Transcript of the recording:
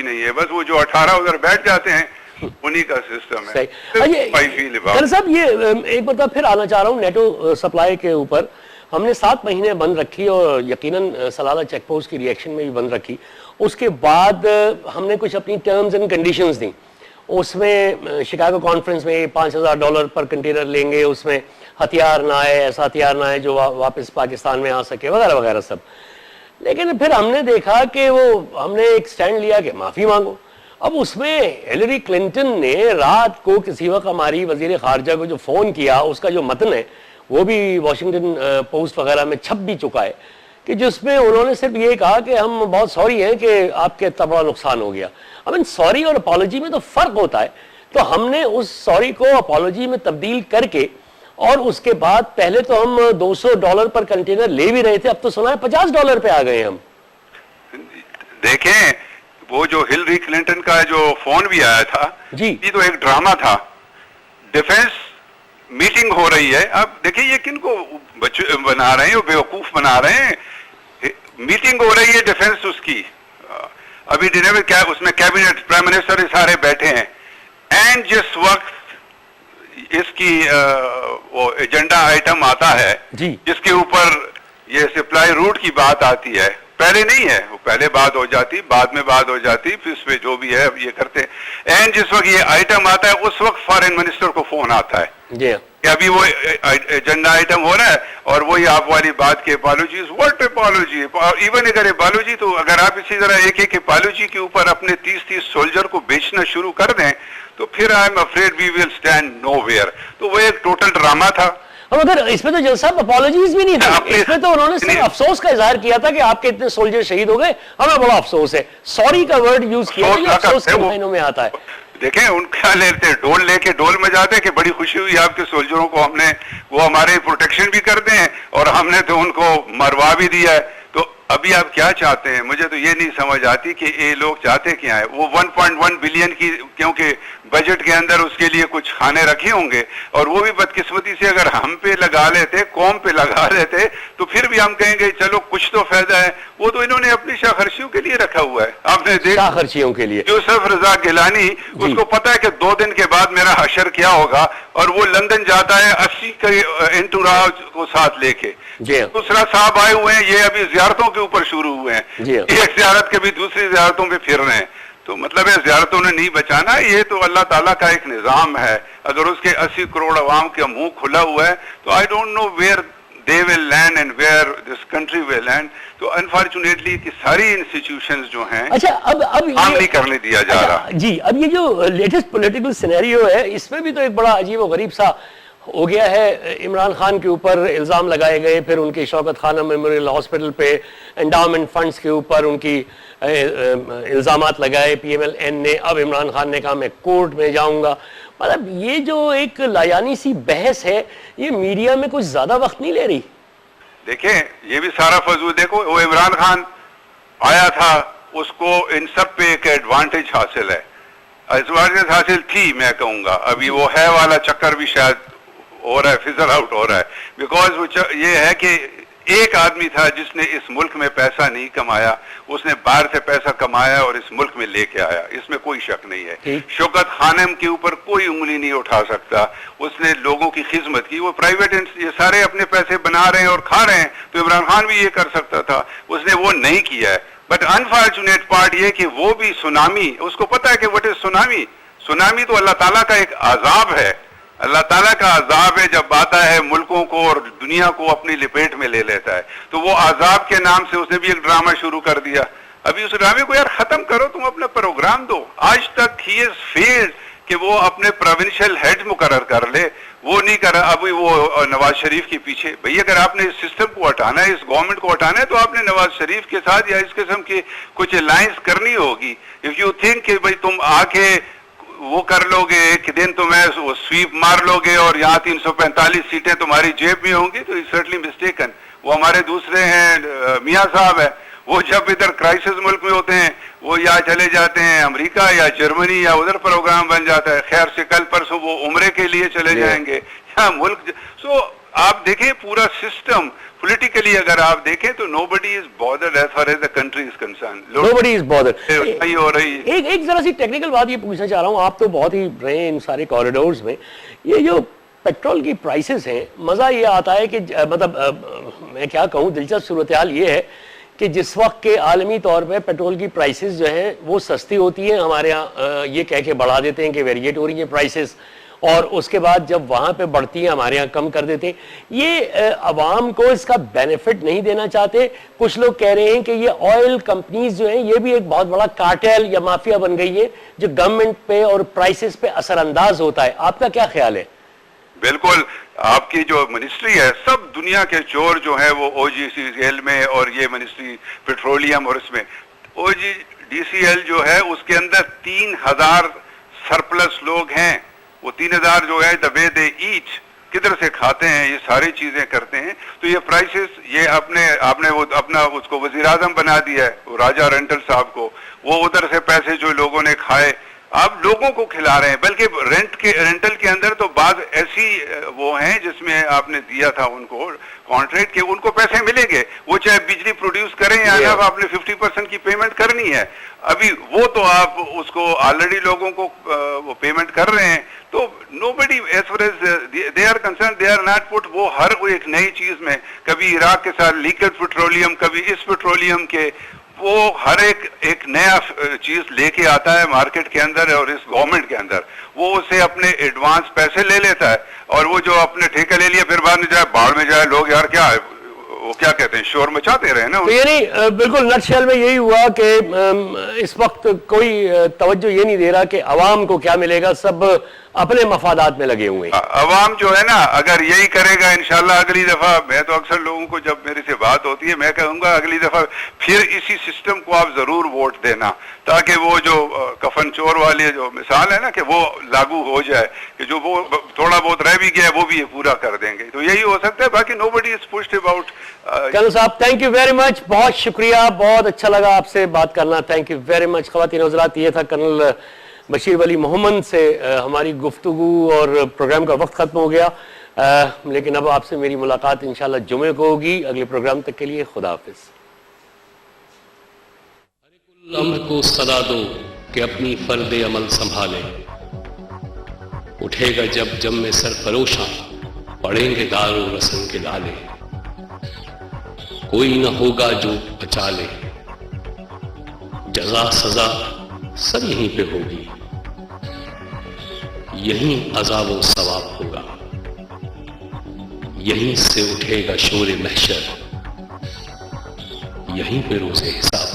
بھی نہیں ہے, بس وہ جو 18 ادھر بیٹھ جاتے ہیں انہی کا سسٹم ہے. ڈاکٹر صاحب یہ ایک مرتبہ پھر آنا چاہ رہا ہوں نیٹو سپلائی کے اوپر. ہم نے 7 مہینے بند رکھی اور یقیناً سلالہ چیک پوسٹ کی ریئیکشن میں بھی بند رکھی. اس کے بعد ہم نے کچھ اپنی ٹرمز اینڈ کنڈیشنز دیں. اس میں شکاگو کانفرنس میں $5,000 پر کنٹینر لیں گے, اس میں ہتھیار نہ آئے, ایسا ہتھیار نہ آئے جو واپس پاکستان میں آ سکے, وغیرہ وغیرہ سب. لیکن پھر ہم نے دیکھا کہ ہم نے ایک سٹینڈ لیا کہ معافی مانگو. اب اس میں ہیلری کلنٹن نے رات کو کسی وقت ہماری وزیر خارجہ کو جو فون کیا, اس کا جو متن ہے وہ بھی واشنگٹن پوسٹ وغیرہ میں چھپ بھی چکا ہے, کہ جس میں انہوں نے صرف یہ کہا کہ ہم بہت سوری ہیں کہ آپ کے اتنا بڑا نقصان ہو گیا. سوری اور اپالوجی میں تو فرق ہوتا ہے. تو ہم نے اس سوری کو اپالوجی میں تبدیل کر کے, اور اس کے بعد پہلے تو ہم $200 پر کنٹینر لے بھی رہے تھے, اب تو سنا ہے $50 پہ آ گئے ہم. دیکھیں وہ جو ہلری کلنٹن کا جو فون بھی آیا تھا جی, یہ تو ایک ڈرامہ تھا. ڈیفنس میٹنگ ہو رہی ہے, اب دیکھیں یہ کن کو بنا رہے ہیں, بیوقوف بنا رہے ہیں. میٹنگ ہو رہی ہے ڈیفنس اس کی, ابھی ڈنر میں کیا اس میں کیبنٹ پرائم منسٹر سارے بیٹھے ہیں, اینڈ جس وقت اس کی وہ ایجنڈا آئٹم آتا ہے جس کے اوپر یہ سپلائی روٹ کی بات آتی ہے, پہلے نہیں ہے, وہ پہلے بات ہو جاتی, بعد میں بات ہو جاتی, پھر اس پہ جو بھی ہے یہ کرتے. اینڈ جس وقت یہ آئٹم آتا ہے اس وقت فارن منسٹر کو فون آتا ہے کہ ابھی وہ ایجنڈا آئٹم ہو رہا ہے, اور وہی آپ والی بات کے اپالوجیز. What apology? ایون اگر اپالوجی تو اگر آپ اسی طرح ایک اپالوجی کے اوپر اپنے 30 سولجر کو بیچنا شروع کر دیں تو پھر I am afraid we will stand nowhere. تو وہ ایک ٹوٹل ڈرامہ تھا. اگر اس میں تو جل صاحب اپالوجیز بھی نہیں تھی, اس میں تو انہوں نے صرف افسوس کا اظہار کیا تھا کہ آپ کے اتنے سولجر شہید ہو گئے, ہمیں بڑا افسوس ہے. سوری کا ورڈ یوز کیا جو افسوس کے معنوں میں آتا ہے. دیکھیں ان کیا لیتے, ڈول لے کے ڈول میں جاتے کہ بڑی خوشی ہوئی آپ کے سولجروں کو, ہم نے وہ ہمارے پروٹیکشن بھی کرتے ہیں اور ہم نے تو ان کو مروا بھی دیا ہے. تو ابھی آپ کیا چاہتے ہیں؟ مجھے تو یہ نہیں سمجھ آتی کہ یہ لوگ چاہتے کیا ہے. وہ 1.1 بلین کی کیونکہ بجٹ کے اندر اس کے لیے کچھ کھانے رکھے ہوں گے, اور وہ بھی بدقسمتی سے اگر ہم پہ لگا لیتے, قوم پہ لگا لیتے تو پھر بھی ہم کہیں گے چلو کچھ تو فائدہ ہے. وہ تو انہوں نے اپنی شاہ خرچیوں کے لیے رکھا ہوا ہے. آپ نے دیکھا شاہ خرچیوں کے لیے یوسف رضا گیلانی, اس کو پتا ہے کہ 2 دن کے بعد میرا حشر کیا ہوگا, اور وہ لندن جاتا ہے 80 کے انٹوراج کو ساتھ لے کے. دوسرا صاحب آئے ہوئے ہیں, یہ ابھی زیارتوں کے اوپر شروع ہوئے ہیں, ایک زیارت کے بھی دوسری زیارتوں پہ پھر رہے ہیں. تو مطلب ہے زیارتوں نے نہیں بچانا, یہ تو اللہ تعالیٰ کا ایک نظام ہے. اگر اس کے 80 کروڑ عوام کا منہ کھلا ہوا ہے تو I don't know where they will land and where this country will land. تو unfortunately کہ ساری انسٹیٹیوشنز جو ہیں اب کام نہیں کرنے دیا جا رہا. جی, اب یہ جو لیٹسٹ پولیٹیکل سینیریو ہے اس میں بھی تو ایک بڑا عجیب و غریب سا ہو گیا ہے. عمران خان کے اوپر الزام لگائے گئے, پھر ان کے شوکت خانہ میموریل ہاسپٹل پہ انڈاؤمنٹ فنڈز کے اوپر ان کی الزامات لگائے PMLN نے. اب عمران خان نے کہا میں کورٹ میں جاؤں گا. مطلب یہ جو ایک لایانی سی بحث ہے یہ میڈیا میں کچھ زیادہ وقت نہیں لے رہی. دیکھیں یہ بھی سارا فضول. دیکھو وہ عمران خان آیا تھا, اس کو ان سب پہ ایک ایڈوانٹیج حاصل ہے, ایڈوانٹیج حاصل تھی میں کہوں گا. ابھی وہ ہے والا چکر بھی شاید ہو رہا ہے, فزر آؤٹ ہو رہا ہے, بیکاز یہ ہے کہ ایک آدمی تھا جس نے اس ملک میں پیسہ نہیں کمایا, اس نے باہر سے پیسہ کمایا اور اس ملک میں لے کے آیا, اس میں کوئی شک نہیں ہے. شوکت خانم کے اوپر کوئی انگلی نہیں اٹھا سکتا, اس نے لوگوں کی خدمت کی. وہ پرائیویٹ یہ سارے اپنے پیسے بنا رہے ہیں اور کھا رہے ہیں, تو عمران خان بھی یہ کر سکتا تھا, اس نے وہ نہیں کیا ہے. بٹ انفارچونیٹ پارٹ یہ کہ وہ بھی سونامی, اس کو پتا ہے کہ وٹ از سونامی. سونامی تو اللہ تعالیٰ کا ایک عذاب ہے, اللہ تعالیٰ کا عذاب ہے جب آتا ہے ملکوں کو اور دنیا کو اپنی لپیٹ میں لے لیتا ہے. تو وہ عذاب کے نام سے اس نے بھی ایک ڈرامہ شروع کر دیا. ابھی اس ڈرامے کو یار ختم کرو, تم اپنا پروگرام دو. آج تک ہی از فیلڈ کہ وہ اپنے پروونشل ہیڈ مقرر کر لے, وہ نہیں کر. ابھی وہ نواز شریف کے پیچھے, بھئی اگر آپ نے اس سسٹم کو ہٹانا ہے, اس گورنمنٹ کو ہٹانا ہے, تو آپ نے نواز شریف کے ساتھ یا اس قسم کی کچھ الائنس کرنی ہوگی. اف یو تھنک کہ بھئی تم آ کے وہ کر لو گے ایک دن, تمہیں سویپ مار لو گے اور یہاں 345 سیٹیں تمہاری جیب میں ہوں گی, تو سرٹنلی مسٹیکن. وہ ہمارے دوسرے ہیں میاں صاحب ہیں, وہ جب ادھر کرائسس ملک میں ہوتے ہیں وہ یا چلے جاتے ہیں امریکہ یا جرمنی, یا ادھر پروگرام بن جاتا ہے. خیر سے کل پرسوں وہ عمرے کے لیے چلے جائیں گے, یا ملک. سو آپ دیکھیں پورا سسٹم پولیٹیکلی اگر آپ دیکھیں تو nobody is bothered as far as the country is concerned. Nobody is bothered. نہیں ہو رہی. ایک ذرا سی ٹیکنیکل بات یہ پوچھنا چاہ رہا ہوں, آپ تو بہت ہی رہے ہیں ان سارے کوریڈورز میں, یہ جو پیٹرول کی پرائسز ہیں, مزہ یہ آتا ہے کہ مطلب میں کیا کہوں, دلچسپ صورتحال یہ ہے کہ جس وقت کے عالمی طور پہ پیٹرول کی پرائسز جو ہیں وہ سستی ہوتی ہیں, ہمارے ہاں یہ کہہ کے بڑھا دیتے ہیں کہ ویریٹ ہو رہی ہیں پرائسز, اور اس کے بعد جب وہاں پہ بڑھتی ہیں ہمارے ہاں کم کر دیتے ہیں. یہ عوام کو اس کا بینیفٹ نہیں دینا چاہتے. کچھ لوگ کہہ رہے ہیں کہ یہ آئل کمپنیز جو ہیں یہ بھی ایک بہت بڑا کارٹیل یا مافیا بن گئی ہے جو گورنمنٹ پہ اور پرائسز پہ اثر انداز ہوتا ہے. آپ کا کیا خیال ہے؟ بالکل, آپ کی جو منسٹری ہے, سب دنیا کے چور جو ہیں وہ او جی سی ایل میں, اور یہ منسٹری پیٹرولیم, اور اس میں او جی ڈی سی ایل جو ہے اس کے اندر 3000 سرپلس لوگ ہیں. وہ 3000 جو ہے the way they eat, کدھر سے کھاتے ہیں, یہ ساری چیزیں کرتے ہیں. تو یہ پرائسز, یہ آپ نے وہ اپنا اس کو وزیر اعظم بنا دیا ہے, وہ راجہ رینٹل صاحب کو, وہ ادھر سے پیسے جو لوگوں نے کھائے آپ لوگوں کو کھلا رہے ہیں. بلکہ رینٹل کے اندر تو بعض ایسی وہ ہیں جس میں آپ نے دیا تھا ان کو کانٹریکٹ کہ ان کو پیسے ملیں گے, وہ چاہے بجلی پروڈیوس کریں یا نہ, آپ نے 50% کی پیمنٹ کرنی ہے. ابھی وہ تو آپ اس کو آلریڈی لوگوں کو وہ پیمنٹ کر رہے ہیں. تو nobody as far as they are concerned, they are not put, وہ ہر ایک نئی چیز میں, کبھی عراق کے ساتھ لیکڈ پیٹرولیم, کبھی اس پیٹرولیم کے, وہ ہر ایک نیا چیز لے کے آتا ہے مارکیٹ کے اندر اور اس گورنمنٹ کے اندر. وہ اسے اپنے ایڈوانس پیسے لے لیتا ہے, اور وہ جو اپنے ٹھیکہ لے لیا پھر بعد میں جائے باڑ میں جائے. لوگ یار کیا وہ کیا کہتے ہیں, شور مچاتے رہے نا. تو یعنی بالکل نٹ شیل میں یہی ہوا کہ اس وقت کوئی توجہ یہ نہیں دے رہا کہ عوام کو کیا ملے گا, سب اپنے مفادات میں لگے ہوئے ہیں. عوام جو ہے نا اگر یہی کرے گا انشاءاللہ اگلی دفعہ, میں تو اکثر لوگوں کو جب میرے سے بات ہوتی ہے میں کہوں گا اگلی دفعہ پھر اسی سسٹم کو آپ ضرور ووٹ دینا, تاکہ وہ جو کفن چور والی جو مثال ہے نا کہ وہ لاگو ہو جائے, کہ جو وہ تھوڑا بہت رہ بھی گیا وہ بھی یہ پورا کر دیں گے. تو یہی ہو سکتا ہے, باقی nobody is pushed about. Colonel صاحب تھینک یو ویری مچ, بہت شکریہ, بہت اچھا لگا آپ سے بات کرنا. Thank you very much. خواتین حضرات, یہ تھا کرنل بشیر ولی محمد سے ہماری گفتگو, اور پروگرام کا وقت ختم ہو گیا, لیکن اب آپ سے میری ملاقات انشاءاللہ جمعے کو ہوگی. اگلے پروگرام تک کے لیے خدا حافظ. ہر کل امر کو صدا دو کہ اپنی فرد عمل سنبھالے, اٹھے گا جب جم میں سرفروشاں, پڑیں گے دار و رسن کے لالے, کوئی نہ ہوگا جو بچا لے, جزا سزا سب یہیں پہ ہوگی, یہیں عذاب و ثواب ہوگا, یہیں سے اٹھے گا شور محشر, یہیں پہ روز حساب